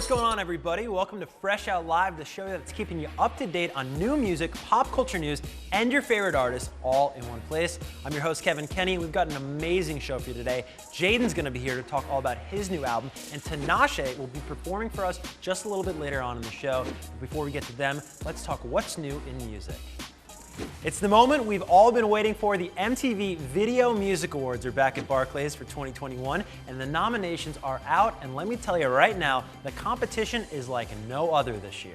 What's going on, everybody? Welcome to Fresh Out Live, the show that's keeping you up to date on new music, pop culture news, and your favorite artists all in one place. I'm your host, Kevin Kenny. We've got an amazing show for you today. Jaden's going to be here to talk all about his new album, and Tinashe will be performing for us just a little bit later on in the show. But before we get to them, let's talk what's new in music. It's the moment we've all been waiting for. The MTV Video Music Awards are back at Barclays for 2021, and the nominations are out, and let me tell you right now, the competition is like no other this year.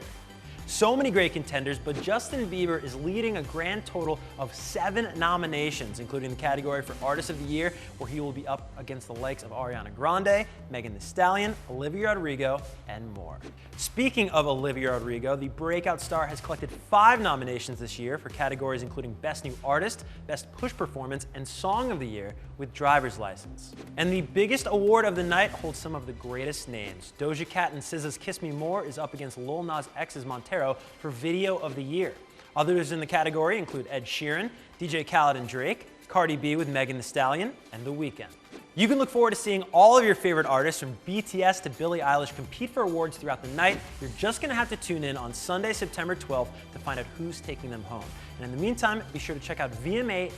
So many great contenders, but Justin Bieber is leading a grand total of 7 nominations, including the category for Artist of the Year, where he will be up against the likes of Ariana Grande, Megan Thee Stallion, Olivia Rodrigo, and more. Speaking of Olivia Rodrigo, the breakout star has collected 5 nominations this year for categories including Best New Artist, Best Push Performance, and Song of the Year with Driver's License. And the biggest award of the night holds some of the greatest names. Doja Cat and SZA's Kiss Me More is up against Lil Nas X's Montero for Video of the Year. Others in the category include Ed Sheeran, DJ Khaled and Drake, Cardi B with Megan Thee Stallion, and The Weeknd. You can look forward to seeing all of your favorite artists from BTS to Billie Eilish compete for awards throughout the night. You're just going to have to tune in on Sunday, September 12th to find out who's taking them home. And in the meantime, be sure to check out vma.mtv.com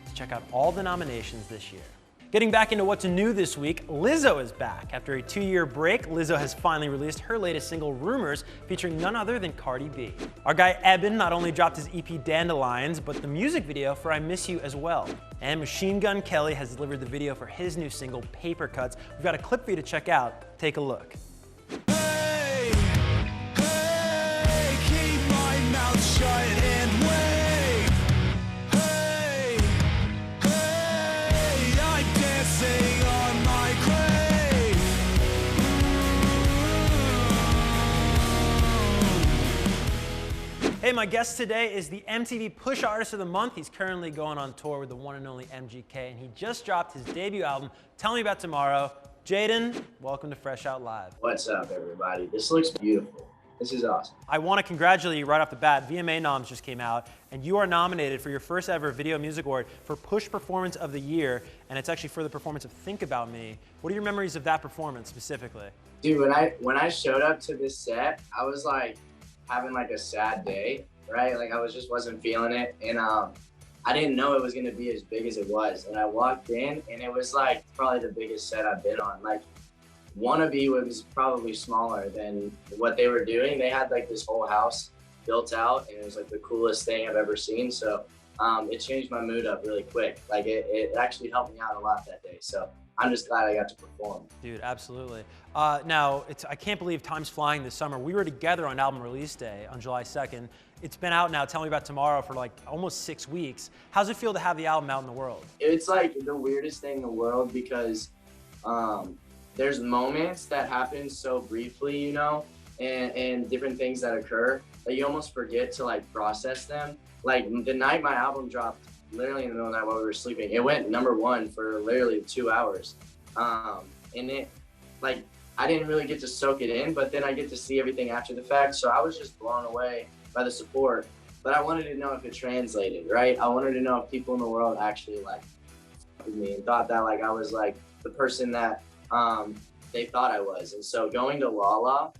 to check out all the nominations this year. Getting back into what's new this week, Lizzo is back. After a 2-year break, Lizzo has finally released her latest single, Rumors, featuring none other than Cardi B. Our guy Eben not only dropped his EP Dandelions, but the music video for I Miss You as well. And Machine Gun Kelly has delivered the video for his new single, Paper Cuts. We've got a clip for you to check out. Take a look. Hey, hey, keep my mouth shut and wait. Hey, my guest today is the MTV Push Artist of the Month. He's currently going on tour with the one and only MGK, and he just dropped his debut album, Tell Me About Tomorrow. Jaden, welcome to Fresh Out Live. What's up, everybody? This looks beautiful. This is awesome. I want to congratulate you right off the bat. VMA noms just came out, and you are nominated for your first ever Video Music Award for Push Performance of the Year, and it's actually for the performance of Think About Me. What are your memories of that performance specifically? Dude, when I showed up to this set, I was like having like a sad day, right? Like I wasn't feeling it, and I didn't know it was gonna be as big as it was. And I walked in, and it was like probably the biggest set I've been on. Like Wannabe was probably smaller than what they were doing. They had like this whole house built out, and it was like the coolest thing I've ever seen. So it changed my mood up really quick. Like it actually helped me out a lot that day. So I'm just glad I got to perform. Dude, absolutely. Now, I can't believe time's flying this summer. We were together on album release day on July 2nd. It's been out now, Tell Me About Tomorrow, for like almost 6 weeks. How's it feel to have the album out in the world? It's like the weirdest thing in the world because there's moments that happen so briefly, you know, and different things that occur that you almost forget to like process them. Like the night my album dropped, literally in the middle of the night while we were sleeping, it went #1 for literally 2 hours. And it, like, I didn't really get to soak it in, but then I get to see everything after the fact. So I was just blown away by the support, but I wanted to know if it translated, right? I wanted to know if people in the world actually like me and thought that like I was like the person that they thought I was. And so going to Lala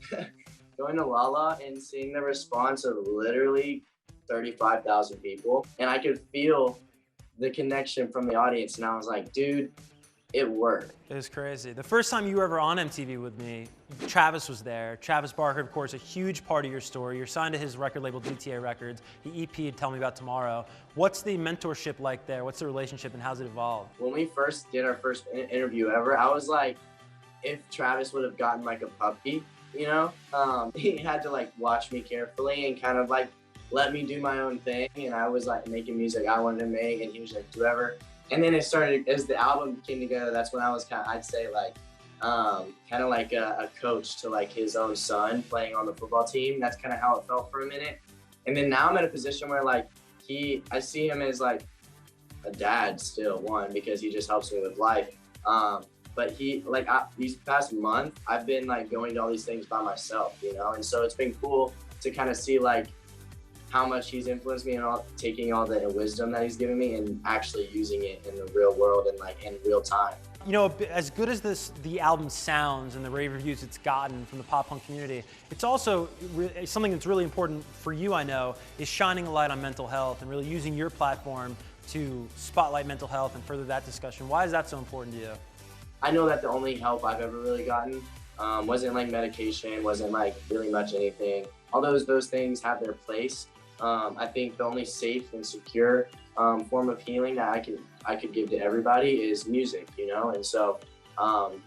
and seeing the response of literally 35,000 people, and I could feel the connection from the audience, and I was like, dude, it worked. It was crazy. The first time you were ever on MTV with me, Travis was there. Travis Barker, of course, a huge part of your story. You're signed to his record label, DTA Records. He EP'd Tell Me About Tomorrow. What's the mentorship like there? What's the relationship, and how's it evolved? When we first did our first interview ever, I was like, if Travis would have gotten like a puppy, you know, he had to like watch me carefully and kind of like let me do my own thing. And I was like making music I wanted to make, and he was like, do whatever. And then it started, as the album came together, that's when I was kind of, I'd say like, kind of like a coach to like his own son playing on the football team. That's kind of how it felt for a minute. And then now I'm in a position where like I see him as like a dad still, one, because he just helps me with life. But he, like these past month, I've been like going to all these things by myself, you know? And so it's been cool to kind of see like how much he's influenced me and taking all the wisdom that he's given me and actually using it in the real world and like in real time. You know, as good as the album sounds and the rave reviews it's gotten from the pop punk community, it's also something that's really important for you, I know, is shining a light on mental health and really using your platform to spotlight mental health and further that discussion. Why is that so important to you? I know that the only help I've ever really gotten wasn't like medication, wasn't like really much anything. Although those things have their place, I think the only safe and secure form of healing that I could give to everybody is music, you know? And so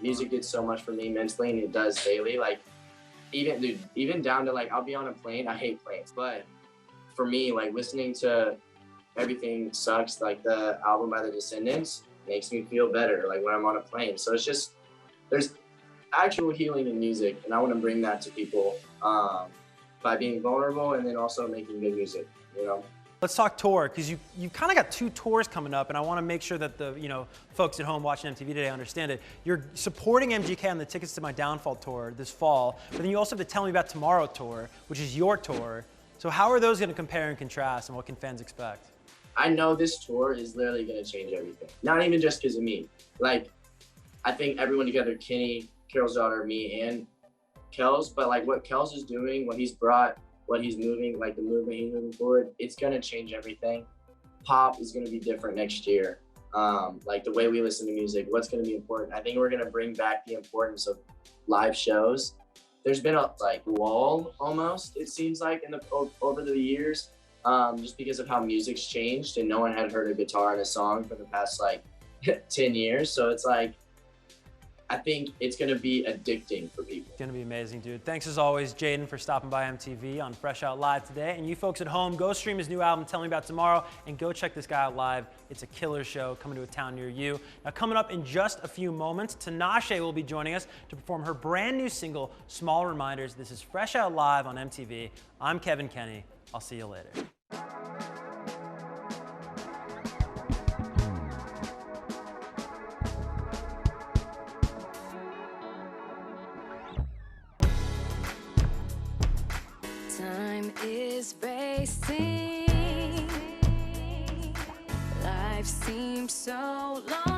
music did so much for me mentally, and it does daily. Like even down to like, I'll be on a plane, I hate planes, but for me, like listening to Everything Sucks, like the album by the Descendants, makes me feel better, like when I'm on a plane. So it's just, there's actual healing in music, and I want to bring that to people by being vulnerable and then also making good music, you know? Let's talk tour, because you kind of got 2 tours coming up, and I want to make sure that the folks at home watching MTV today understand it. You're supporting MGK on the Tickets to My Downfall tour this fall, but then you also have to tell me about Tomorrow tour, which is your tour. So how are those going to compare and contrast, and what can fans expect? I know this tour is literally going to change everything. Not even just because of me. Like, I think everyone together, Kenny, Carol's daughter, me, and Kels, but like what Kels is doing, what he's brought, what he's moving, like the movement he's moving forward, it's going to change everything. Pop is going to be different next year. Like the way we listen to music, what's going to be important. I think we're going to bring back the importance of live shows. There's been a like lull almost, it seems like, over the years, just because of how music's changed and no one had heard a guitar in a song for the past like 10 years. So it's like, I think it's going to be addicting for people. It's going to be amazing, dude. Thanks as always, Jaden, for stopping by MTV on Fresh Out Live today. And you folks at home, go stream his new album, Tell Me About Tomorrow, and go check this guy out live. It's a killer show coming to a town near you. Now, coming up in just a few moments, Tinashe will be joining us to perform her brand new single, Small Reminders. This is Fresh Out Live on MTV. I'm Kevin Kenny. I'll see you later. Time is racing. Life seems so long.